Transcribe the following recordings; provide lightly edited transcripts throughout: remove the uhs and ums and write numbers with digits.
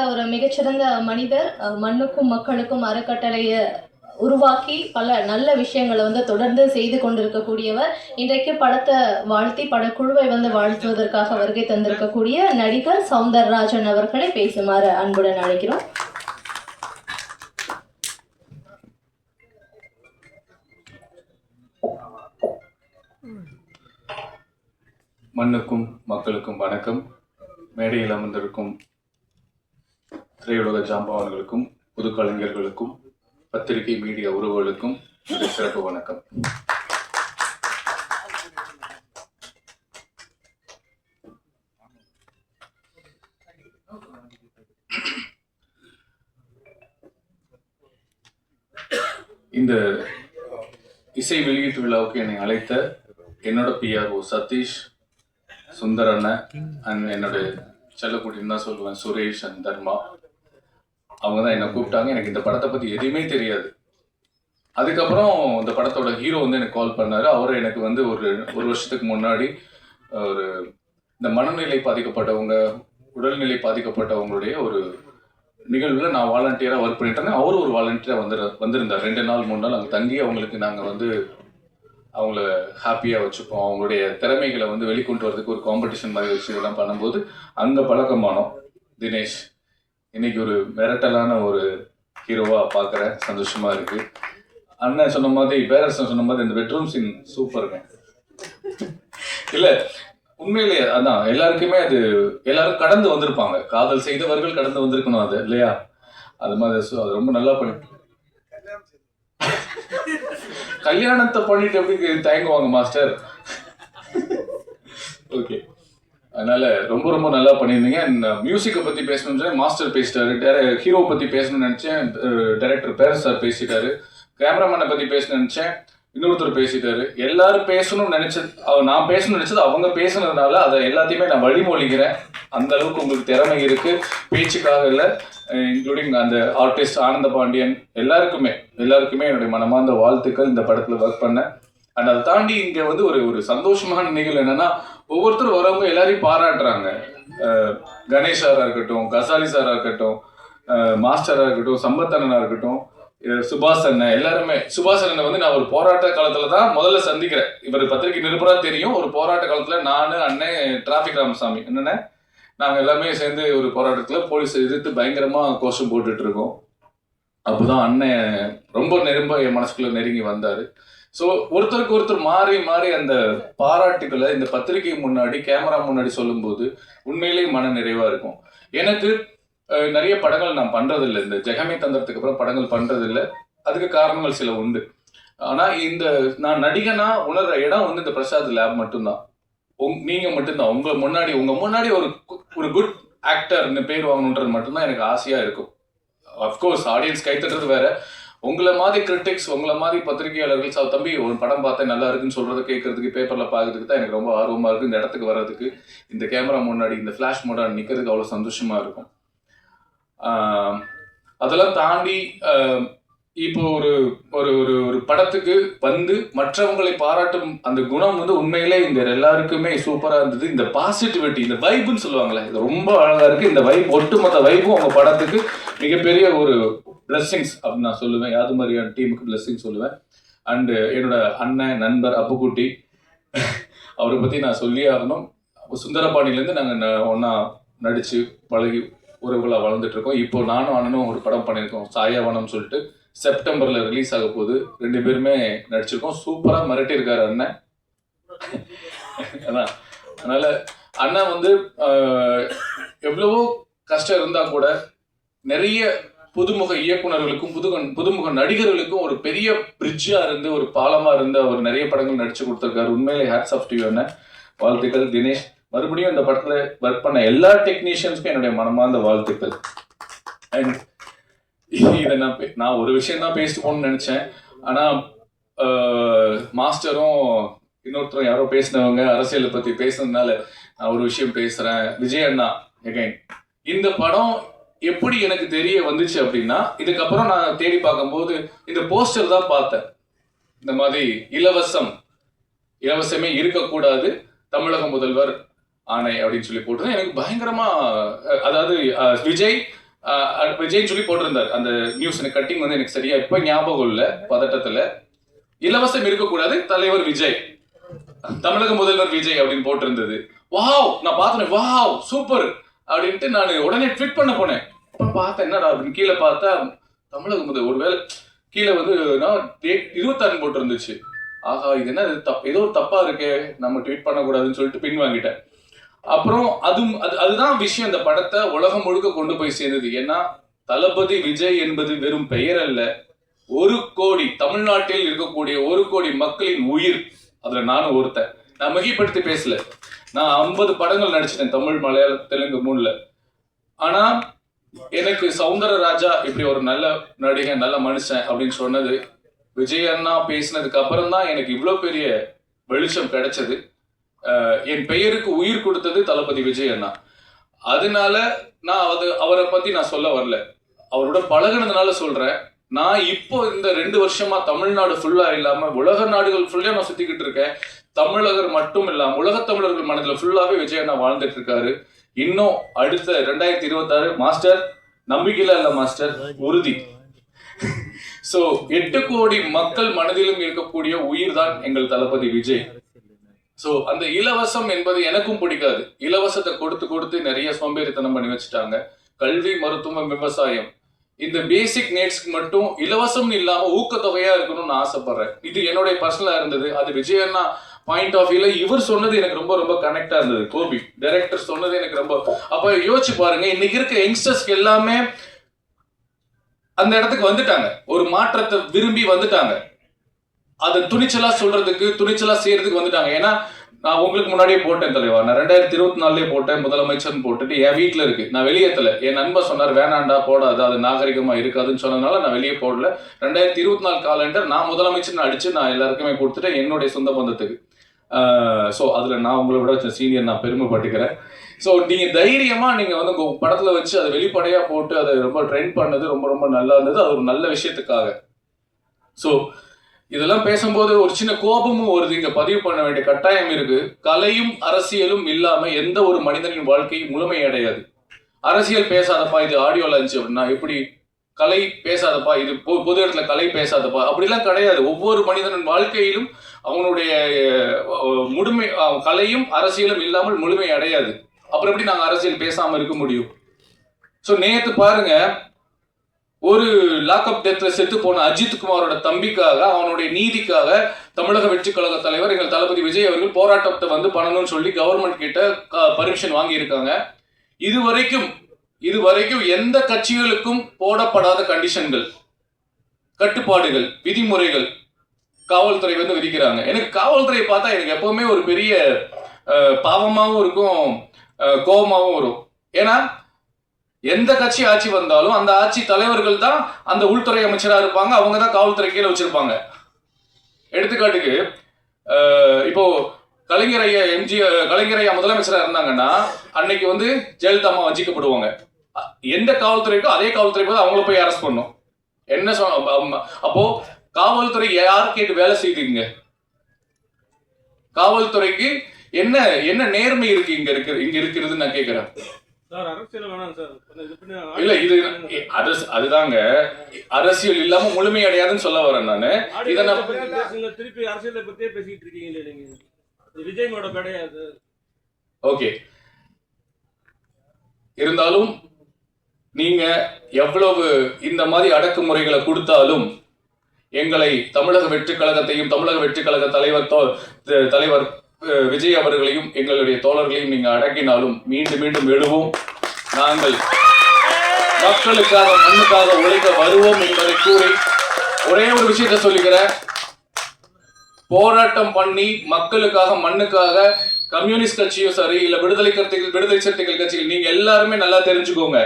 ஒரு மிகச்சிறந்த மனிதர், மண்ணுக்கும் மக்களுக்கும் அறக்கட்டளையை உருவாக்கி பல நல்ல விஷயங்களை தொடர்ந்து செய்து கொண்டிருக்கக்கூடியவர். இன்றைக்கு படத்தை வாழ்த்தி படக்குழுவை வாழ்த்துவதற்காக வருகை தந்திருக்கக்கூடிய நடிகர் சௌந்தரராஜன் அவர்களை பேசுமாறு அன்புடன் அழைக்கிறோம். மண்ணுக்கும் மக்களுக்கும் வணக்கம். மேடையில் அமர்ந்திருக்கும் திரையுலக ஜாம்பவான்களுக்கும் புது கலைஞர்களுக்கும் பத்திரிகை மீடியா உறவுகளுக்கும் சிறப்பு வணக்கம். இந்த இசை வெளியீட்டு விழாவுக்கு என்னை அழைத்த என்னோட பிஆர்ஓ சதீஷ், சுந்தர் அண்ணன் அண்ட் என்னோட செல்லக்குட்டின்னு தான் சொல்லுவேன், சுரேஷ் அண்ட் தர்மா, அவங்க தான் என்னை கூப்பிட்டாங்க. எனக்கு இந்த படத்தை பற்றி எதுவுமே தெரியாது. அதுக்கப்புறம் இந்த படத்தோட ஹீரோ எனக்கு கால் பண்ணார். அவர் எனக்கு ஒரு வருஷத்துக்கு முன்னாடி இந்த மனநிலை பாதிக்கப்பட்டவங்க, உடல்நிலை பாதிக்கப்பட்டவங்களுடைய ஒரு நிகழ்வில் நான் வாலண்டியராக ஒர்க் பண்ணிட்டேன். அவரும் ஒரு வாலண்டியராக வந்திருந்தார். 2 நாள் 3 நாள் அங்கே தங்கி அவங்களுக்கு நாங்கள் அவங்கள ஹாப்பியாக வச்சுப்போம், அவங்களுடைய திறமைகளை வெளிக்கொண்டு வரதுக்கு ஒரு காம்படிஷன் மாதிரி வச்சு இதெல்லாம் பண்ணும்போது அங்கே பழக்கமானோம். தினேஷ் இன்னைக்கு ஒரு மிரட்டலான ஒரு ஹீரோவாக பார்க்குறேன், சந்தோஷமாக இருக்குது. அண்ணன் சொன்ன மாதிரி, பேரரசன் சொன்ன மாதிரி இந்த பெட்ரூம் சீன் சூப்பருங்க. இல்லை உண்மையிலேயே அதான் எல்லாருக்குமே எல்லாரும் கடந்து வந்திருப்பாங்க, காதல் செய்தவர்கள் கடந்து வந்திருக்கணும் அது இல்லையா? அது மாதிரி அது ரொம்ப நல்லா பண்ணி கல்யாணத்தை பண்ணிட்டு எப்படி தயங்குவாங்க மாஸ்டர்? ஓகே, அதனால ரொம்ப ரொம்ப நல்லா பண்ணியிருந்தீங்க. மியூசிக்கை பற்றி பேசணும்னு மாஸ்டர் பேசிட்டாரு, ஹீரோ பற்றி பேசணும்னு நினச்சேன், டைரக்டர் பேரஸ் சார் பேசிட்டாரு, கேமராமேனை பற்றி பேசணும்னு நினச்சேன், இன்னொருத்தர் பேசிட்டாரு. எல்லாரும் பேசணும்னு நினைச்சது, நான் பேசணும்னு நினைச்சது அவங்க பேசுனதுனால அதை எல்லாத்தையுமே நான் வழிமொழிகிறேன். அந்த அளவுக்கு உங்களுக்கு திறமை இருக்கு, பேச்சுக்காக இல்லை, இன்க்ளூடிங் அந்த ஆர்டிஸ்ட் ஆனந்த பாண்டியன் எல்லாருக்குமே என்னுடைய மனமார்ந்த வாழ்த்துக்கள். இந்த படத்தில் ஒர்க் பண்ணேன். அண்ட் அதை தாண்டி இங்கே ஒரு சந்தோஷமான நிகழ்வு என்னன்னா, ஒவ்வொருத்தரும் வரவங்க எல்லாரையும் பாராட்டுறாங்க. கணேஷ் சாரா இருக்கட்டும், கசாலி சாரா இருக்கட்டும், மாஸ்டரா இருக்கட்டும், சம்பத்தண்ணனா இருக்கட்டும், சுபாஷ் அண்ணன், எல்லாருமே. சுபாஷ் அண்ணனை நான் ஒரு போராட்ட காலத்துல தான் முதல்ல சந்திக்கிறேன். இவர் பத்திரிகை நிருபரா தெரியும். ஒரு போராட்ட காலத்துல நானு அண்ணன் டிராபிக் ராமசாமி என்னென்ன நாங்கள் எல்லாமே சேர்ந்து ஒரு போராட்டத்தில் போலீஸ் எதிர்த்து பயங்கரமாக கோஷம் போட்டுட்டு இருக்கோம். அப்போதான் அண்ணன் ரொம்ப என் மனசுக்குள்ள நெருங்கி வந்தார். ஸோ ஒருத்தருக்கு ஒருத்தர் மாறி மாறி அந்த பாராட்டுக்களை இந்த பத்திரிகை முன்னாடி, கேமரா முன்னாடி சொல்லும்போது உண்மையிலேயே மன நிறைவாக இருக்கும். எனக்கு நிறைய படங்கள் நான் பண்ணுறதில்லை, இந்த ஜெகமே தந்திரத்துக்கு அப்புறம் படங்கள் பண்ணுறதில்லை. அதுக்கு காரணங்கள் சில உண்டு. ஆனால் நான் நடிகனா உணர்ற இடம் இந்த பிரசாத் லேப் மட்டும்தான். நீங்க மட்டும்தான் உங்க முன்னாடி ஒரு குட் ஆக்டர்னு பேர் வாங்கணுன்றது மட்டும்தான் எனக்கு ஆசையா இருக்கும். அஃப்கோர்ஸ் ஆடியன்ஸ் கைத்தட்டுறது வேற, உங்களை மாதிரி கிரிட்டிக்ஸ், உங்களை மாதிரி பத்திரிகையாளர்கள் தம்பி ஒரு படம் பார்த்தேன் நல்லா இருக்குன்னு சொல்றது கேட்கறதுக்கு, பேப்பர்ல பாக்குறதுக்கு தான் எனக்கு ரொம்ப ஆர்வமா இருக்கு. இந்த இடத்துக்கு வர்றதுக்கு, இந்த கேமரா முன்னாடி இந்த ஃபிளாஷ் மோட நிக்கிறதுக்கு அவ்வளவு சந்தோஷமா இருக்கும். அதெல்லாம் தாண்டி இப்போ ஒரு படத்துக்கு மற்றவங்களை பாராட்டும் அந்த குணம் உண்மையிலே இந்த எல்லாருக்குமே சூப்பரா இருந்தது. இந்த பாசிட்டிவிட்டி, இந்த வைப்னு சொல்லுவாங்களே, இது ரொம்ப அழகா இருக்கு. இந்த வைப், ஒட்டுமொத்த வைப்பும் உங்க படத்துக்கு மிகப்பெரிய ஒரு பிளெஸிங்ஸ் அப்படின்னு நான் சொல்லுவேன். யாது மாதிரியான டீமுக்கு பிளெஸிங் சொல்லுவேன். அண்ட் என்னோட அண்ணன் நண்பர் அப்புக்குட்டி, அவரை பத்தி நான் சொல்லியே ஆகணும். சுந்தரபாண்டியிலேருந்து நாங்கள் ஒன்னா நடிச்சு பழகி உறவுகளா வளர்ந்துட்டு இருக்கோம். இப்போ நானும் அண்ணனும் ஒரு படம் பண்ணியிருக்கோம், சாயாவனம் சொல்லிட்டு, செப்டம்பர்ல ரிலீஸ் ஆக போகுது. 2 பேருமே நடிச்சிருக்கோம். சூப்பரா மிரட்டி இருக்காரு அண்ணன். அதனால அண்ணன் எவ்வளவோ கஷ்டம் இருந்தா கூட நிறைய புதுமுக இயக்குனர்களுக்கும் புதுமுக நடிகர்களுக்கும் ஒரு பெரிய பிரிட்ஜா இருந்து, ஒரு பாலமா இருந்து அவர் நிறைய படங்கள் நடிச்சு கொடுத்திருக்காரு. உண்மையிலே ஹேட்ஸ் ஆஃப் டு யூ அண்ணன். வாழ்த்துக்கள். தினேஷ், மறுபடியும் இந்த படத்துல ஒர்க் பண்ண எல்லா டெக்னீஷியன்ஸ்க்கும் என்னுடைய மனமார்ந்த வாழ்த்துக்கள். அண்ட் இதை நான் ஒரு விஷயம் தான் பேசிட்டு போகணும்னு நினைச்சேன். ஆனா மாஸ்டரும் இன்னொருத்தரும் யாரோ பேசினவங்க அரசியலை பத்தி பேசுனதுனால நான் ஒரு விஷயம் பேசுறேன். விஜய் அண்ணா, எகைன் இந்த படம் எப்படி எனக்கு தெரிய வந்துச்சு அப்படின்னா, இதுக்கப்புறம் நான் தேடி பார்க்கும்போது இந்த போஸ்டர் தான் பார்த்தேன். இந்த மாதிரி இலவசமே இருக்கக்கூடாது, தமிழக முதல்வர் ஆணை அப்படின்னு சொல்லி போட்டு எனக்கு பயங்கரமா, அதாவது விஜய் விஜய்னு சொல்லி போட்டிருந்தார் அந்த நியூஸ். எனக்கு கட்டிங் வந்து எனக்கு சரியா இப்ப ஞாபகம் இல்லை, பதட்டத்துல. இலவசம் இருக்கக்கூடாது, தலைவர் விஜய், தமிழக முதல்வர் விஜய் அப்படின்னு போட்டிருந்தது. வாவ், நான் பார்த்தேன், வாவ் சூப்பர் அப்படின்ட்டு நான் உடனே ட்வீட் பண்ண போனேன். அப்புறம் பார்த்தேன் என்னடா அப்படின்னு கீழே பார்த்தா தமிழக முதல் ஒருவேளை கீழே வந்து நான் 26 போட்டு இருந்துச்சு. ஆஹா, இது என்ன ஏதோ ஒரு தப்பா இருக்கே, நம்ம ட்வீட் பண்ணக்கூடாதுன்னு சொல்லிட்டு பின் வாங்கிட்டேன். அப்புறம் அதுதான் விஷயம், இந்த படத்தை உலகம் முழுக்க கொண்டு போய் சேர்ந்தது. ஏன்னா தளபதி விஜய் என்பது வெறும் பெயர் அல்ல, 1 கோடி தமிழ்நாட்டில் இருக்கக்கூடிய 1 கோடி மக்களின் உயிர். அதுல நானும் ஒருத்தன். நான் மிகைப்படுத்தி பேசல, நான் 50 படங்கள் நடிச்சிட்டேன், தமிழ் மலையாளம் தெலுங்கு 3ல. ஆனா எனக்கு சௌந்தரராஜா இப்படி ஒரு நல்ல நடிகன், நல்ல மனுஷன் அப்படின்னு சொன்னது விஜய் அண்ணா பேசினதுக்கு அப்புறம் தான் எனக்கு இவ்வளவு பெரிய வெளிச்சம் கிடைச்சது. என் பெயருக்கு உயிர் கொடுத்தது தளபதி விஜய் அண்ணா. அதனால நான் அவரை பத்தி நான் சொல்ல வரல, அவரோட பழகினதுனால சொல்றேன். நான் இப்போ இந்த 2 வருஷமா தமிழ்நாடு ஃபுல்லா இல்லாம உலக நாடுகள் ஃபுல்லா நான் சுத்திக்கிட்டு இருக்கேன். தமிழகர் மட்டும் இல்லாம உலக தமிழர்கள் மனதில் ஃபுல்லாவே விஜய் அண்ணா வாழ்ந்துட்டு இருக்காரு. இன்னும் அடுத்த 2026 மாஸ்டர் நம்பிக்கையில இல்ல மாஸ்டர், உறுதி. சோ 8 கோடி மக்கள் மனதிலும் இருக்கக்கூடிய உயிர் தான் எங்கள் தளபதி விஜய். சோ அந்த இலவசம் என்பது எனக்கும் பிடிக்காது. இலவசத்தை கொடுத்து கொடுத்து நிறைய சோம்பேறித்தனம் பண்ணி வச்சுட்டாங்க. கல்வி, மருத்துவம், விவசாயம், இந்த பேசிக் நீட்ஸ்க்கு மட்டும் இலவசம் இல்லாம ஊக்கத்தொகையா இருக்கணும்னு ஆசைப்படுறேன். இது என்னுடைய பர்சனலா இருந்தது. அது விஜய் அண்ணா பாயிண்ட் ஆஃப் வியூல இவர் சொன்னது எனக்கு ரொம்ப ரொம்ப கனெக்டா இருந்தது. கோபி டைரக்டர் சொன்னது எனக்கு ரொம்ப, அப்ப யோசிச்சு பாருங்க, இன்னைக்கு இருக்க யங்ஸ்டர்ஸ்க்கு எல்லாமே அந்த இடத்துக்கு வந்துட்டாங்க, ஒரு மாற்றத்தை விரும்பி வந்துட்டாங்க, அதை துணிச்சலா சொல்றதுக்கு துணிச்சலா செய்யறதுக்கு வந்துட்டாங்க. ஏன்னா நான் உங்களுக்கு முன்னாடியே போட்டேன் தலைவா, நான் 2024 போட்டேன், முதலமைச்சர் போட்டுட்டு என் வீட்டுல இருக்கு, நான் வெளியேற்றல. என் நண்பர் சொன்னார் வேணாண்டா போடாது, அது நாகரிகமா இருக்காதுன்னு சொன்னதுனால நான் வெளியே போடல. 2024 காலண்டர் நான் முதலமைச்சர் அடிச்சு நான் எல்லாருக்குமே கொடுத்துட்டேன், என்னுடைய சொந்த பந்தத்துக்கு. ஸோ அதில் நான் உங்களை விட சீனியர், நான் பெருமைப்பட்டுக்கிறேன். ஸோ நீங்கள் தைரியமாக நீங்கள் வந்து உங்கள் படத்தில் வச்சு அதை வெளிப்படையாக போட்டு அதை ரொம்ப ட்ரெண்ட் பண்ணது ரொம்ப ரொம்ப நல்லா இருந்தது. அது ஒரு நல்ல விஷயத்துக்காக. ஸோ இதெல்லாம் பேசும்போது ஒரு சின்ன கோபமும் வருது, இங்கே பதிவு பண்ண வேண்டிய கட்டாயம் இருக்கு. கலையும் அரசியலும் இல்லாமல் எந்த ஒரு மனிதனின் வாழ்க்கையும் முழுமையடையாது. அரசியல் பேசாதப்பா, இது ஆடியோ லஞ்ச் அப்படின்னா எப்படி, கலை பேசாதப்பா, இது பொது இடத்துல கலை பேசாதப்பா, அப்படிலாம் கிடையாது. ஒவ்வொரு மனிதனின் வாழ்க்கையிலும் அவனுடைய முழுமை, கலையும் அரசியலும் இல்லாமல் முழுமை அடையாது. அப்புறம் எப்படி நாங்கள் அரசியல் பேசாம இருக்க முடியும்? ஸோ நேற்று பாருங்க, ஒரு லாக்அப் டெத்ல செத்து போன அஜித் குமாரோட தம்பிக்காக, அவனுடைய நீதிக்காக தமிழக வெற்றி கழக தலைவர் எங்கள் தளபதி விஜய் அவர்கள் போராட்டத்தை வந்து பண்ணணும்னு சொல்லி கவர்மெண்ட் கிட்ட பர்மிஷன் வாங்கி இருக்காங்க. இதுவரைக்கும் எந்த கட்சிகளுக்கும் போடப்படாத கண்டிஷன்கள், கட்டுப்பாடுகள், விதிமுறைகள் காவல்துறை வந்து விதிக்கிறாங்க. எனக்கு காவல்துறையை பார்த்தா எனக்கு எப்பவுமே ஒரு பெரிய பாவமாகவும் இருக்கும், கோபமாகவும் வரும். ஏன்னா எந்த கட்சி ஆட்சி வந்தாலும் அந்த ஆட்சி தலைவர்கள் தான் அந்த உள்துறை அமைச்சராக இருப்பாங்க, அவங்க தான் காவல்துறை கீழே வச்சிருப்பாங்க. எடுத்துக்காட்டுக்கு இப்போ கலைஞர் ஐயா முதலமைச்சராக இருந்தாங்கன்னா அன்னைக்கு வந்து ஜெயலலிதா அம்மா வஞ்சிக்கப்படுவாங்க. எந்த காவல்துறைக்கோ அதே காவல்துறை போது அவங்கள போய் அரெஸ்ட் பண்ணும். என்ன சொன்ன அப்போ காவல்துறை யார் கேட்டு வேலை செய்துங்க? காவல்துறைக்கு என்ன நேர்மை இருக்கு இங்க இருக்கிறது நான் கேக்குறேன். இல்ல இது அதுதாங்க, அரசியல் இல்லாம முழுமை அடையாதுன்னு சொல்ல வரேன் நானு. இத திருப்பி அரசியலை பத்தியே பேசிட்டு இருக்கீங்க நீங்க, விஜயோட கிடையாது. ஓகே, இருந்தாலும் நீங்க எவ்வளவு இந்த மாதிரி அடக்குமுறைகளை கொடுத்தாலும் எங்களை தமிழக வெற்றி கழகத்தையும் தமிழக வெற்றி கழக தலைவர் விஜய் அவர்களையும் எங்களுடைய தோழர்களையும் நீங்க அடக்கினாலும் மீண்டும் மீண்டும் எழுவோம். நாங்கள் மக்களுக்காக மண்ணுக்காக உழைக்க வருவோம் என்பதை கூறி ஒரே ஒரு விஷயத்தை சொல்லிக்கிறேன். போராட்டம் பண்ணி மக்களுக்காக மண்ணுக்காக கம்யூனிஸ்ட் கட்சியும் சரி, இல்ல விடுதலை சிறுத்தைகள் கட்சிகள், நீங்க எல்லாருமே நல்லா தெரிஞ்சுக்கோங்க,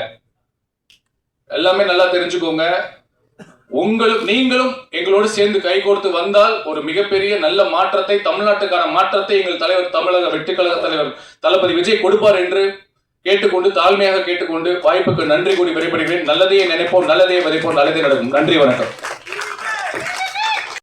நீங்களும் எங்களோடு சேர்ந்து கைகோர்த்து வந்தால் ஒரு மிகப்பெரிய நல்ல மாற்றத்தை, தமிழ்நாட்டுக்கான மாற்றத்தை எங்கள் தலைவர் தமிழக வெற்றி கழக தலைவர் தளபதி விஜய் கொடுப்பார் என்று தாழ்மையாக கேட்டுக்கொண்டு வாய்ப்புக்கு நன்றி கூறி விடைபெறுகிறேன். நல்லதையே நினைப்போம், நல்லதையே விதைப்போம், நல்லதே நடக்கும். நன்றி, வணக்கம்.